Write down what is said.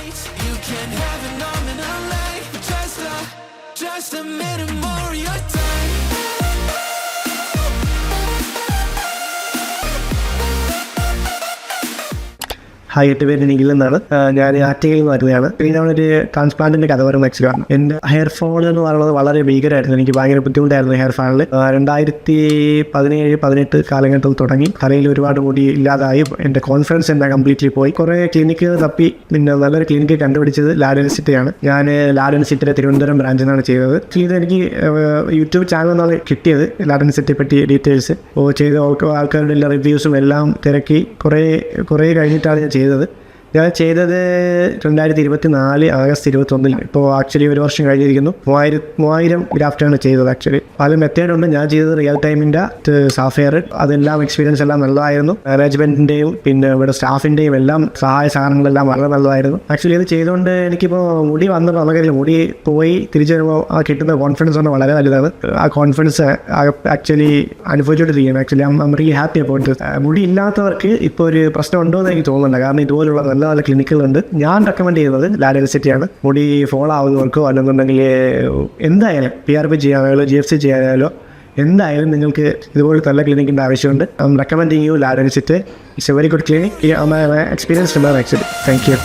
nights. You can have a nominal life, just a minute more of your time. Hi, 8 പേര് നിഖിലെന്നാണ്. ഞാൻ ആറ്റിങ്ങയിൽ നിന്ന് വരുന്നതാണ്. ഞാനൊരു ട്രാൻസ്പ്ലാന്റിൻ്റെ കഥ പറയുന്ന ആക്ച്വലാണ്. എൻ്റെ ഹെയർ ഫോൾ എന്ന് പറയുന്നത് വളരെ ഭീകരമായിരുന്നു. എനിക്ക് ഭയങ്കര ബുദ്ധിമുട്ടായിരുന്നു ഹെയർ ഫാളിൽ. 2017-18 കാലഘട്ടത്തിൽ തുടങ്ങി തലയിൽ ഒരുപാട് മുടി ഇല്ലാതായി. എൻ്റെ കോൺഫിഡൻസ് എല്ലാം കംപ്ലീറ്റ്ലി പോയി. കുറേ ക്ലിനിക്ക് തപ്പി പിന്നെ നല്ലൊരു ക്ലിനിക്ക് കണ്ടുപിടിച്ചത് ലാഡൻസിറ്റിയാണ്. ഞാൻ ലാഡൻസിറ്റിയുടെ തിരുവനന്തപുരം ബ്രാഞ്ചിൽ നിന്നാണ് ചെയ്തത്. എനിക്ക് യൂട്യൂബ് ചാനൽ നിന്നാണ് കിട്ടിയത് ലാഡൻസിറ്റിയെ പറ്റി ഡീറ്റെയിൽസ്. ചെയ്ത ആൾക്കാരുടെ എല്ലാ റിവ്യൂസും എല്ലാം തിരക്കി കുറേ കഴിഞ്ഞിട്ടാണ് ഞാൻ ചെയ്തത്. ഞാൻ ചെയ്തത് 2024 ആഗസ്റ്റ് 21. ഇപ്പോൾ ആക്ച്വലി 1 വർഷം കഴിഞ്ഞിരിക്കുന്നു. 3000 ഗ്രാഫ്റ്റാണ് ചെയ്തത്. ആക്ച്വലി പല മെത്തേഡുണ്ട്. ഞാൻ ചെയ്തത് റിയൽ ടൈമിൻ്റെ സാഫെയർ. അതെല്ലാം എക്സ്പീരിയൻസ് എല്ലാം നല്ലതായിരുന്നു. മാനേജ്മെൻറ്റിൻ്റെയും പിന്നെ ഇവിടെ സ്റ്റാഫിൻ്റെയും എല്ലാം സഹായ സഹകരണങ്ങളെല്ലാം വളരെ നല്ലതായിരുന്നു. ആക്ച്വലി ഇത് ചെയ്തുകൊണ്ട് എനിക്കിപ്പോൾ മുടി വന്നപ്പോൾ നമുക്കറിയില്ല, മുടി പോയി തിരിച്ചു വരുമ്പോൾ ആ കിട്ടുന്ന കോൺഫിഡൻസ് ആണ് വളരെ വലുതാണ്. ആ കോൺഫിഡൻസ് ആക്ച്വലി അനുഭവിച്ചുകൊണ്ടിരിക്കുകയാണ്. Actually I am really happy about this. മുടി ഇല്ലാത്തവർക്ക് ഇപ്പോൾ ഒരു പ്രശ്നം ഉണ്ടോ എന്ന് എനിക്ക് തോന്നുന്നുണ്ട്. കാരണം ഇതുപോലുള്ള നല്ല ക്ലിനിക്കുകളുണ്ട്. ഞാൻ റെക്കമെൻഡ് ചെയ്യുന്നത് ലാഡൻസിറ്റിയാണ്. മുടി ഫോൾ ആവുന്നവർക്കോ അല്ലെന്നുണ്ടെങ്കിൽ എന്തായാലും PRP ചെയ്യാനായാലോ GFC ചെയ്യാനായാലോ എന്തായാലും നിങ്ങൾക്ക് ഇതുപോലെ നല്ല ക്ലിനിക്കിൻ്റെ ആവശ്യമുണ്ട്. ഐ എം റെക്കമെൻഡിങ് യു ലാഡൻസിറ്റി. It's a very good clinic. I am experienced man actually. Thank U.